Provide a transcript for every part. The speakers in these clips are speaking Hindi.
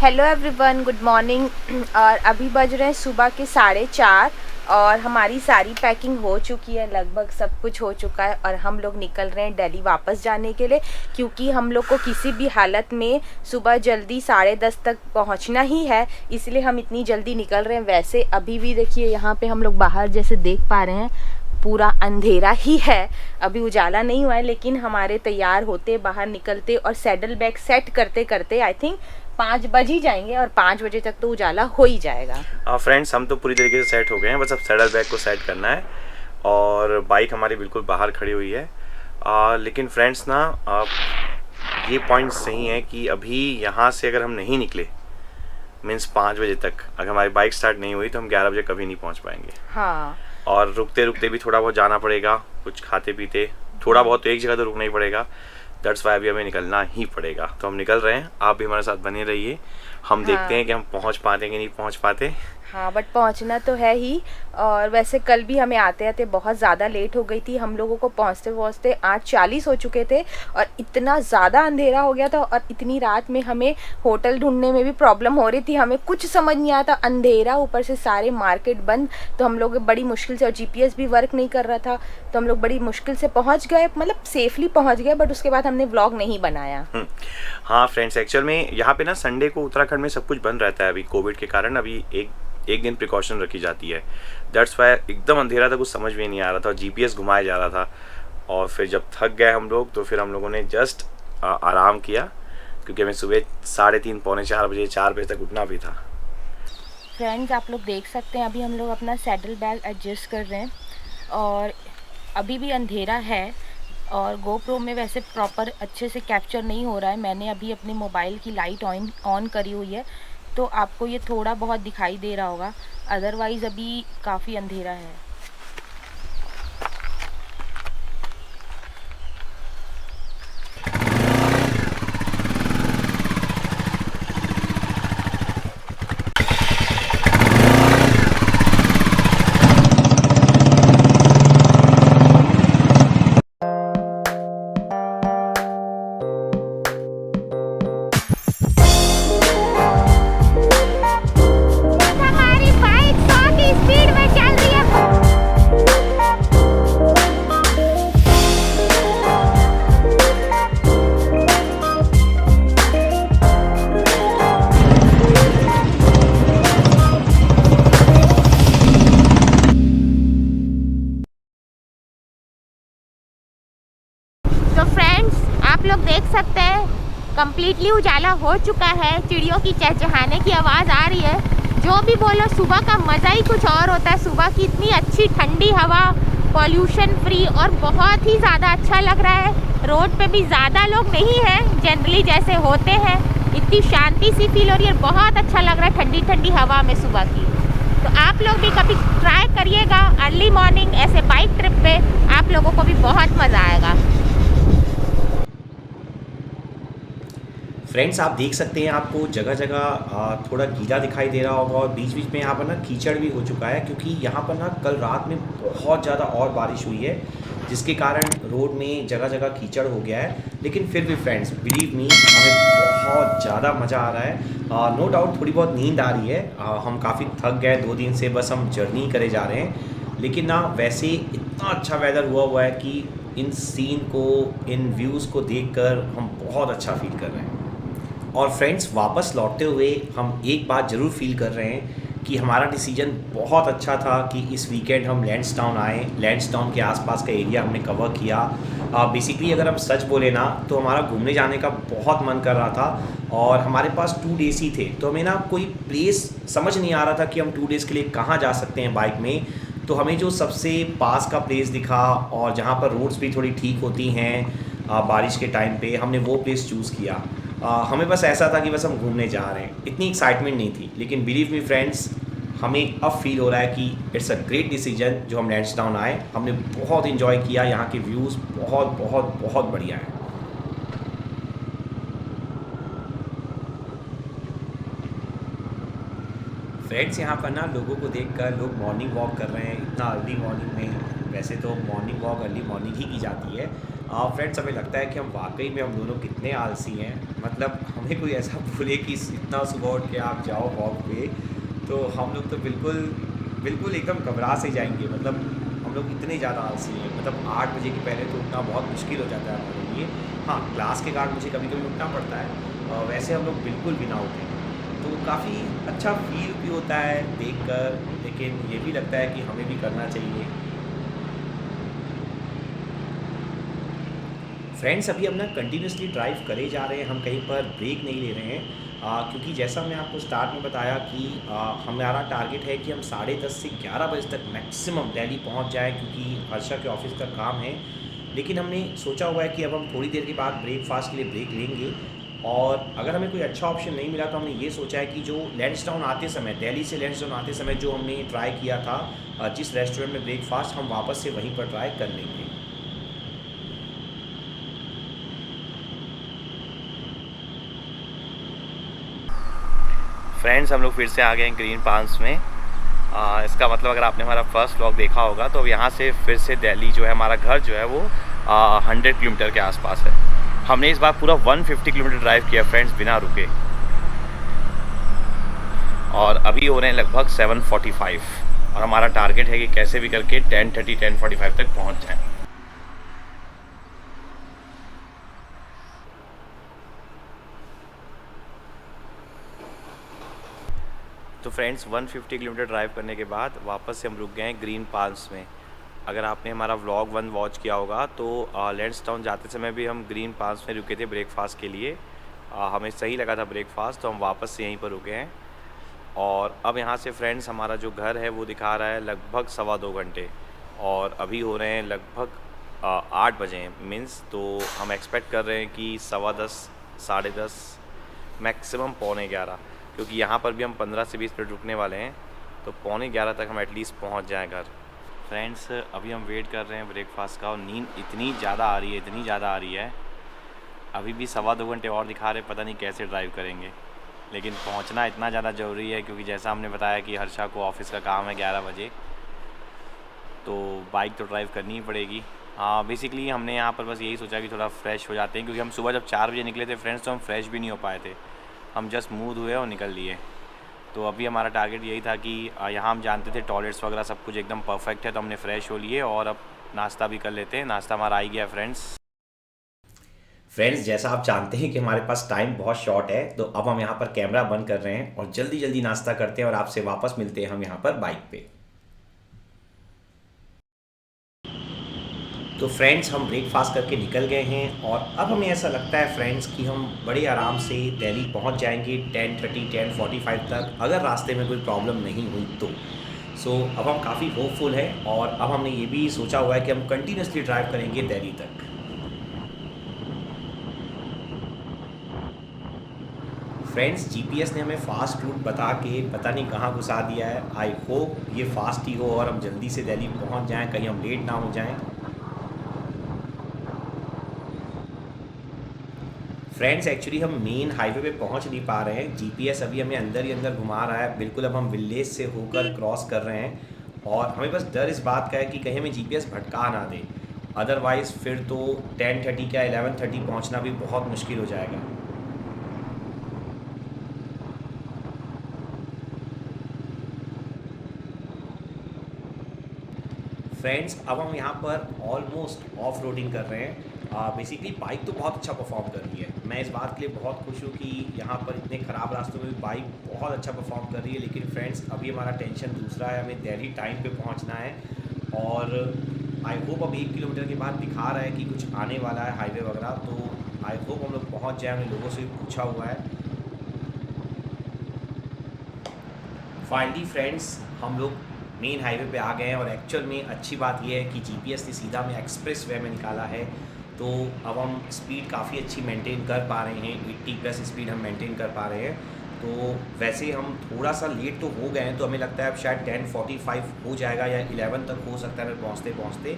Hello everyone, good morning. और अभी बज रहे हैं सुबह के 4:30 और हमारी सारी पैकिंग हो चुकी है, लगभग सब कुछ हो चुका है और हम लोग निकल रहे हैं दिल्ली वापस जाने के लिए, क्योंकि हम लोग को किसी भी हालत में सुबह जल्दी 10:30 तक पहुंचना ही है, इसलिए हम इतनी जल्दी निकल रहे हैं। वैसे अभी भी देखिए यहाँ पे हम लोग बाहर जैसे देख पा रहे हैं पूरा अंधेरा ही है, अभी उजाला नहीं हुआ है, लेकिन हमारे तैयार होते बाहर निकलते और सैडल बैग सेट करते करते आई थिंक 5 बज ही जाएंगे और 5 बजे तक तो उजाला हो ही जाएगा। फ्रेंड्स, हम तो पूरी तरीके से सेट हो गए हैं, बस अब सैडल बैग को सेट करना है और बाइक हमारी बिल्कुल बाहर खड़ी हुई है। लेकिन फ्रेंड्स ना, ये पॉइंट सही है कि अभी यहाँ से अगर हम नहीं निकले मीन्स 5 बजे तक अगर हमारी बाइक स्टार्ट नहीं हुई तो हम 11 बजे कभी नहीं पहुँच पाएंगे। हाँ, और रुकते रुकते भी थोड़ा बहुत जाना पड़ेगा, कुछ खाते पीते थोड़ा बहुत तो एक जगह तो रुकना ही पड़ेगा। दैट्स वाई अभी हमें निकलना ही पड़ेगा, तो हम निकल रहे हैं। आप भी हमारे साथ बने रहिए, हम देखते हैं कि हम पहुंच पाते कि नहीं पहुंच पाते। हाँ, बट पहुंचना तो है ही। और वैसे कल भी हमें आते आते बहुत ज़्यादा लेट हो गई थी, हम लोगों को पहुंचते पहुंचते 8:40 हो चुके थे और इतना ज़्यादा अंधेरा हो गया था और इतनी रात में हमें होटल ढूंढने में भी प्रॉब्लम हो रही थी, हमें कुछ समझ नहीं आया था। अंधेरा, ऊपर से सारे मार्केट बंद, तो हम लोग बड़ी मुश्किल से, और GPS भी वर्क नहीं कर रहा था, तो हम लोग बड़ी मुश्किल से पहुँच गए, मतलब सेफली पहुँच गए, बट उसके बाद हमने व्लॉग नहीं बनाया। हाँ फ्रेंड्स, एक्चुअल में यहाँ पे ना संडे को उत्तराखंड में सब कुछ बंद रहता है अभी कोविड के कारण। अभी एक दिन प्रिकॉशन रखी जाती है। दैट्स वाई एकदम अंधेरा था, कुछ समझ में नहीं आ रहा था, GPS घुमाया जा रहा था। और फिर जब थक गए हम लोग तो फिर हम लोगों ने जस्ट आराम किया, क्योंकि हमें सुबह 3:30 पौने 4 बजे 4 बजे तक उठना भी था। फ्रेंड्स, आप लोग देख सकते हैं अभी हम लोग अपना सैडल बैग एडजस्ट कर रहे हैं और अभी भी अंधेरा है और GoPro में वैसे प्रॉपर अच्छे से कैप्चर नहीं हो रहा है। मैंने अभी अपने मोबाइल की लाइट ऑन करी हुई है, तो आपको ये थोड़ा बहुत दिखाई दे रहा होगा, अदरवाइज़ अभी काफ़ी अंधेरा है। तो फ्रेंड्स, आप लोग देख सकते हैं कम्प्लीटली उजाला हो चुका है, चिड़ियों की चहचहाने की आवाज़ आ रही है। जो भी बोलो, सुबह का मज़ा ही कुछ और होता है। सुबह की इतनी अच्छी ठंडी हवा, पॉल्यूशन फ्री, और बहुत ही ज़्यादा अच्छा लग रहा है। रोड पे भी ज़्यादा लोग नहीं हैं जनरली जैसे होते हैं, इतनी शांति सी फील हो रही है, बहुत अच्छा लग रहा है ठंडी ठंडी हवा में सुबह की। तो आप लोग भी कभी ट्राई करिएगा अर्ली मॉर्निंग ऐसे बाइक ट्रिप पे, आप लोगों को भी बहुत मज़ा आएगा। फ्रेंड्स, आप देख सकते हैं आपको जगह जगह थोड़ा गीला दिखाई दे रहा होगा और बीच बीच में यहाँ पर ना कीचड़ भी हो चुका है, क्योंकि यहाँ पर ना कल रात में बहुत ज़्यादा और बारिश हुई है, जिसके कारण रोड में जगह जगह कीचड़ हो गया है। लेकिन फिर भी फ्रेंड्स, बिलीव मी, हमें बहुत ज़्यादा मज़ा आ रहा है। नो डाउट थोड़ी बहुत नींद आ रही है, हम काफ़ी थक गए 2 दिन से, बस हम जर्नी करे जा रहे हैं। लेकिन ना वैसे इतना अच्छा वेदर हुआ है कि इन सीन को, इन व्यूज़ को देखकर हम बहुत अच्छा फील कर रहे हैं। और फ्रेंड्स, वापस लौटते हुए हम एक बात ज़रूर फील कर रहे हैं कि हमारा डिसीजन बहुत अच्छा था कि इस वीकेंड हम लैंड्सडाउन आए। लैंड्सडाउन के आसपास का एरिया हमने कवर किया। बेसिकली अगर हम सच बोले ना, तो हमारा घूमने जाने का बहुत मन कर रहा था और हमारे पास 2 डेज़ ही थे, तो हमें ना कोई प्लेस समझ नहीं आ रहा था कि हम 2 डेज़ के लिए कहाँ जा सकते हैं बाइक में। तो हमें जो सबसे पास का प्लेस दिखा और जहाँ पर रोड्स भी थोड़ी ठीक होती हैं बारिश के टाइम पे, हमने वो प्लेस चूज़ किया। हमें बस ऐसा था कि बस हम घूमने जा रहे हैं, इतनी एक्साइटमेंट नहीं थी। लेकिन बिलीव मी फ्रेंड्स, हमें अब फील हो रहा है कि इट्स अ ग्रेट डिसीजन जो हम लैंड्सडाउन आए। हमने बहुत इन्जॉय किया, यहाँ के व्यूज़ बहुत बहुत बहुत बढ़िया हैं। फ्रेंड्स, यहाँ पर ना लोगों को देखकर लोग मॉर्निंग वॉक कर रहे हैं इतना अर्ली मॉर्निंग में। वैसे तो मॉर्निंग वॉक अर्ली मॉर्निंग ही की जाती है, फ्रेंड्स हमें लगता है कि हम वाकई में हम दोनों कितने आलसी हैं। मतलब हमें कोई ऐसा बोले कि इतना सुबह उठ के आप जाओ वॉक पे, तो हम लोग तो बिल्कुल बिल्कुल एकदम घबरा से जाएंगे। मतलब हम लोग इतने ज़्यादा आलसी हैं। मतलब 8 बजे के पहले तो उठना बहुत मुश्किल हो जाता है हमारे लिए। हाँ, क्लास के कारण मुझे कभी कभी उठना पड़ता है, वैसे हम लोग बिल्कुल भी ना उठें तो काफ़ी अच्छा फील भी होता है देखकर, लेकिन ये भी लगता है कि हमें भी करना चाहिए। फ्रेंड्स अभी हम ना कंटिन्यूसली ड्राइव करे जा रहे हैं, हम कहीं पर ब्रेक नहीं ले रहे हैं, क्योंकि जैसा मैं आपको स्टार्ट में बताया कि हमारा टारगेट है कि हम 10:30 से 11 बजे तक मैक्सिमम दिल्ली पहुंच जाए, क्योंकि हर्षा के ऑफिस का काम है। लेकिन हमने सोचा हुआ है कि अब हम थोड़ी देर के बाद ब्रेकफास्ट के लिए ब्रेक लेंगे, और अगर हमें कोई अच्छा ऑप्शन नहीं मिला तो हमने ये सोचा है कि जो लैंसडाउन आते समय, दिल्ली से लैंसडाउन आते समय जो हमने ट्राई किया था जिस रेस्टोरेंट में ब्रेकफास्ट, हम वापस से वहीं पर ट्राई कर लेंगे। फ्रेंड्स हम लोग फिर से आ गए हैं ग्रीन पाल्म्स में। इसका मतलब अगर आपने हमारा फर्स्ट व्लॉग देखा होगा तो अब यहाँ से फिर से दिल्ली जो है, हमारा घर जो है वो 100 किलोमीटर के आसपास है। हमने इस बार पूरा 150 किलोमीटर ड्राइव किया फ्रेंड्स, बिना रुके। और अभी हो रहे हैं लगभग 7:45 और हमारा टारगेट है कि कैसे भी करके 10:30 10:45 तक पहुँच जाएँ। तो फ्रेंड्स 150 किलोमीटर ड्राइव करने के बाद वापस से हम रुक गए हैं ग्रीन पाल्म्स में। अगर आपने हमारा व्लॉग 1 वॉच किया होगा तो लैंसडाउन जाते समय भी हम ग्रीन पाल्म्स में रुके थे ब्रेकफास्ट के लिए। हमें सही लगा था ब्रेकफास्ट, तो हम वापस से यहीं पर रुके हैं। और अब यहाँ से फ्रेंड्स हमारा जो घर है वो दिखा रहा है लगभग 2.25 घंटे, और अभी हो रहे हैं लगभग 8 बजे हैं मीन्स। तो हम एक्सपेक्ट कर रहे हैं कि 10:15 10:30 मैक्सिमम 11:45, क्योंकि यहाँ पर भी हम 15 से 20 मिनट रुकने वाले हैं, तो 11:45 तक हम एटलीस्ट पहुँच जाएँ घर। फ्रेंड्स अभी हम वेट कर रहे हैं ब्रेकफास्ट का, और नींद इतनी ज़्यादा आ रही है, इतनी ज़्यादा आ रही है। अभी भी 2.25 घंटे और दिखा रहे, पता नहीं कैसे ड्राइव करेंगे, लेकिन पहुँचना इतना ज़्यादा ज़रूरी है क्योंकि जैसा हमने बताया कि हर्षा को ऑफिस का काम है 11 बजे, तो बाइक तो ड्राइव करनी ही पड़ेगी। हाँ, बेसिकली हमने यहाँ पर बस यही सोचा कि थोड़ा फ्रेश हो जाते हैं, क्योंकि हम सुबह जब 4 बजे निकले थे फ्रेंड्स तो हम फ्रेश भी नहीं हो पाए थे, हम जस्ट मुँह धोए और निकल लिए। तो अभी हमारा टारगेट यही था कि यहाँ हम जानते थे टॉयलेट्स वगैरह सब कुछ एकदम परफेक्ट है, तो हमने फ़्रेश हो लिए और अब नाश्ता भी कर लेते हैं। नाश्ता हमारा आ ही गया फ्रेंड्स। जैसा आप जानते हैं कि हमारे पास टाइम बहुत शॉर्ट है, तो अब हम यहाँ पर कैमरा बंद कर रहे हैं और जल्दी जल्दी नाश्ता करते हैं और आपसे वापस मिलते हैं हम यहाँ पर बाइक पे। तो फ्रेंड्स हम ब्रेकफास्ट करके निकल गए हैं, और अब हमें ऐसा लगता है फ्रेंड्स कि हम बड़े आराम से दिल्ली पहुँच जाएंगे 10:30 10:45 तक, अगर रास्ते में कोई प्रॉब्लम नहीं हुई तो। अब हम काफ़ी होपफुल हैं, और अब हमने ये भी सोचा हुआ है कि हम कंटिन्यूसली ड्राइव करेंगे दिल्ली तक। फ्रेंड्स जीपीएस ने हमें फ़ास्ट रूट बता के पता नहीं कहाँ घुसा दिया है। आई होप ये फास्ट ही हो और हम जल्दी से दिल्ली पहुँच जाएं, कहीं हम लेट ना हो जाएं। फ्रेंड्स एक्चुअली हम मेन हाईवे पे पहुंच नहीं पा रहे हैं, जीपीएस अभी हमें अंदर ही अंदर घुमा रहा है। बिल्कुल अब हम विलेज से होकर क्रॉस कर रहे हैं, और हमें बस डर इस बात का है कि कहीं हमें जीपीएस भटका ना दे, अदरवाइज़ फिर तो 10:30 क्या 11:30 पहुंचना भी बहुत मुश्किल हो जाएगा। फ्रेंड्स अब हम यहाँ पर ऑलमोस्ट ऑफ रोडिंग कर रहे हैं। बेसिकली बाइक तो बहुत अच्छा परफॉर्म कर रही है, मैं इस बात के लिए बहुत खुश हूँ कि यहाँ पर इतने ख़राब रास्तों में भी बाइक बहुत अच्छा परफॉर्म कर रही है। लेकिन फ्रेंड्स अभी हमारा टेंशन दूसरा है, हमें दिल्ली टाइम पे पहुँचना है, और आई होप अब 1 किलोमीटर के बाद दिखा रहा है कि कुछ आने वाला है हाईवे वगैरह, तो आई होप हम लोग पहुँच जाए। हमने लोगों से भी पूछा हुआ है। फाइनली फ्रेंड्स हम लोग मेन हाईवे पे आ गए हैं, और एक्चुअल में अच्छी बात यह है कि जीपीएस ने सीधा हमें एक्सप्रेस वे में निकाला है, तो अब हम स्पीड काफ़ी अच्छी मेंटेन कर पा रहे हैं, 80+ स्पीड हम मेंटेन कर पा रहे हैं। तो वैसे हम थोड़ा सा लेट तो हो गए हैं, तो हमें लगता है अब शायद 10:45 हो जाएगा या 11 तक हो सकता है हमें पहुँचते पहुँचते।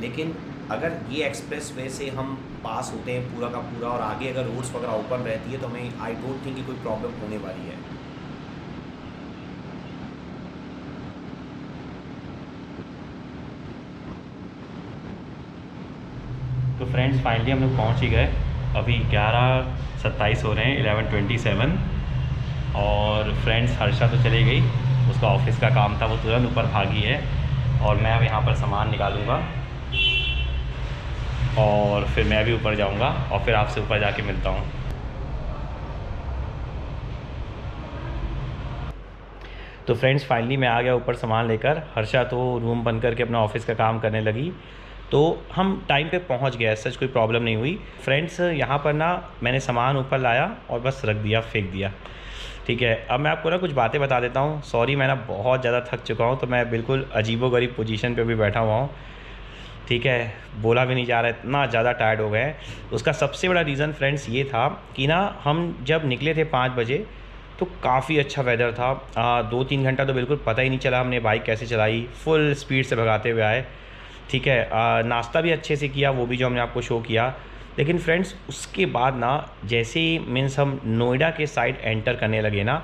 लेकिन अगर ये एक्सप्रेस वे से हम पास होते हैं पूरा का पूरा, और आगे अगर रोड्स वगैरह ओपन रहती है, तो हमें आई डोंट थिंक कि कोई प्रॉब्लम होने वाली है। तो फ्रेंड्स फाइनली हम लोग पहुँच ही गए। अभी 11:27 हो रहे हैं, 11:27। और फ्रेंड्स हर्षा तो चली गई, उसका ऑफिस का काम था, वो तुरंत ऊपर भागी है। और मैं अब यहाँ पर सामान निकालूंगा और फिर मैं भी ऊपर जाऊँगा और फिर आपसे ऊपर जाके मिलता हूँ। तो फ्रेंड्स फाइनली मैं आ गया ऊपर सामान लेकर। हर्षा तो रूम बंद करके अपना ऑफिस का काम करने लगी, तो हम टाइम पे पहुंच गए, सच कोई प्रॉब्लम नहीं हुई। फ्रेंड्स यहाँ पर ना मैंने सामान ऊपर लाया और बस रख दिया, फेंक दिया। ठीक है, अब मैं आपको ना कुछ बातें बता देता हूँ। सॉरी, मैं ना बहुत ज़्यादा थक चुका हूँ, तो मैं बिल्कुल अजीबोगरीब पोजीशन पे भी बैठा हुआ हूँ। ठीक है, बोला भी नहीं जा रहा है, इतना ज़्यादा टायर्ड हो गए हैं। उसका सबसे बड़ा रीज़न फ्रेंड्स ये था कि ना हम जब निकले थे 5 बजे तो काफ़ी अच्छा वेदर था। 2-3 घंटा तो बिल्कुल पता ही नहीं चला हमने बाइक कैसे चलाई, फुल स्पीड से भगाते हुए आए। ठीक है, नाश्ता भी अच्छे से किया, वो भी जो हमने आपको शो किया। लेकिन फ्रेंड्स उसके बाद ना जैसे ही मीन्स हम नोएडा के साइड एंटर करने लगे ना,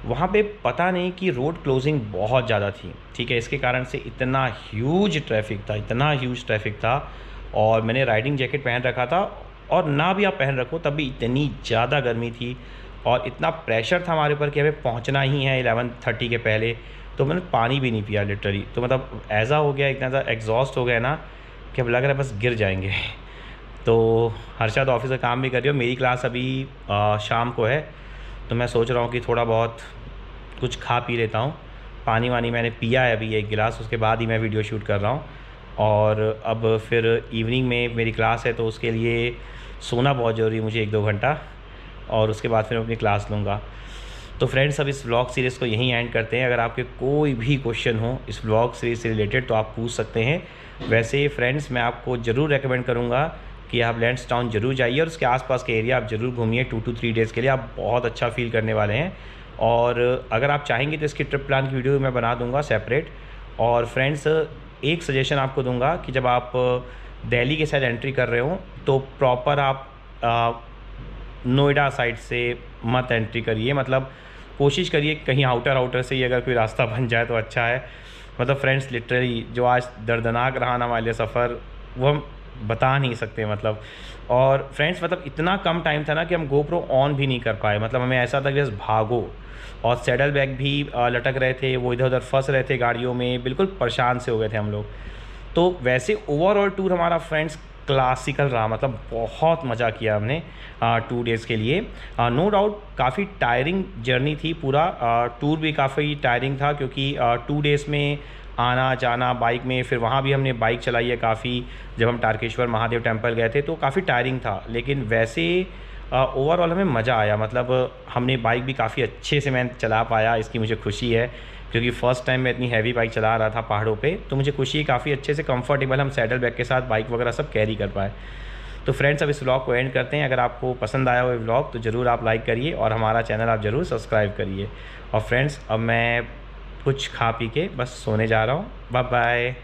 वहाँ पे पता नहीं कि रोड क्लोजिंग बहुत ज़्यादा थी। ठीक है, इसके कारण से इतना ह्यूज ट्रैफिक था। और मैंने राइडिंग जैकेट पहन रखा था, और ना भी आप पहन रखो तब भी इतनी ज़्यादा गर्मी थी और इतना प्रेशर था हमारे ऊपर कि हमें पहुंचना ही है 11:30 के पहले। तो मैंने पानी भी नहीं पिया लिटरली। तो मतलब ऐसा हो गया, इतना ज़्यादा एग्जॉस्ट हो गया ना कि अब लग रहा है बस गिर जाएंगे। तो हर्षा तो ऑफिस का काम भी कर रही हो, मेरी क्लास अभी शाम को है, तो मैं सोच रहा हूँ कि थोड़ा बहुत कुछ खा पी लेता हूँ। पानी वानी मैंने पिया है अभी 1 गिलास, उसके बाद ही मैं वीडियो शूट कर रहा हूँ। और अब फिर इवनिंग में मेरी क्लास है, तो उसके लिए सोना बहुत ज़रूरी है मुझे 1-2 घंटा, और उसके बाद फिर मैं अपनी क्लास लूँगा। तो फ्रेंड्स अब इस व्लॉग सीरीज़ को यहीं एंड करते हैं। अगर आपके कोई भी क्वेश्चन हो इस व्लॉग सीरीज़ से रिलेटेड तो आप पूछ सकते हैं। वैसे फ्रेंड्स मैं आपको ज़रूर रेकमेंड करूँगा कि आप लैंसडाउन ज़रूर जाइए और उसके आसपास के एरिया आप ज़रूर घूमिए। 2 to 3 डेज़ के लिए आप बहुत अच्छा फील करने वाले हैं। और अगर आप चाहेंगे तो इसकी ट्रिप प्लान की वीडियो मैं बना दूंगा सेपरेट। और फ्रेंड्स एक सजेशन आपको दूंगा कि जब आप दिल्ली के साइड एंट्री कर रहे हो तो प्रॉपर आप नोएडा साइड से मत एंट्री करिए। मतलब कोशिश करिए कहीं आउटर से ही अगर कोई रास्ता बन जाए तो अच्छा है। मतलब फ्रेंड्स लिटरली जो आज दर्दनाक रहा ना हमारे लिए सफ़र, वो हम बता नहीं सकते। मतलब और फ्रेंड्स मतलब इतना कम टाइम था ना कि हम GoPro ऑन भी नहीं कर पाए। मतलब हमें ऐसा था कि बस भागो, और सैडल बैग भी लटक रहे थे, वो इधर उधर फंस रहे थे गाड़ियों में, बिल्कुल परेशान से हो गए थे हम लोग। तो वैसे ओवरऑल टूर हमारा फ्रेंड्स क्लासिकल रहा, मतलब बहुत मज़ा किया हमने 2 डेज़ के लिए। नो डाउट काफ़ी टायरिंग जर्नी थी, पूरा टूर भी काफ़ी टायरिंग था, क्योंकि 2 डेज़ में आना जाना बाइक में, फिर वहाँ भी हमने बाइक चलाई है काफ़ी। जब हम तारकेश्वर महादेव टेम्पल गए थे तो काफ़ी टायरिंग था, लेकिन वैसे ओवरऑल हमें मज़ा आया। मतलब हमने बाइक भी काफ़ी अच्छे से मैं चला पाया, इसकी मुझे खुशी है, क्योंकि फ़र्स्ट टाइम मैं इतनी हैवी बाइक चला रहा था पहाड़ों पे। तो मुझे खुशी है काफ़ी अच्छे से कंफर्टेबल हम सैडल बैग के साथ बाइक वगैरह सब कैरी कर पाए। तो फ्रेंड्स अब इस व्लॉग को एंड करते हैं। अगर आपको पसंद आया हुआ व्लॉग तो ज़रूर आप लाइक करिए और हमारा चैनल आप ज़रूर सब्सक्राइब करिए। और फ्रेंड्स अब मैं कुछ खा पी के बस सोने जा रहा हूँ। Bye bye.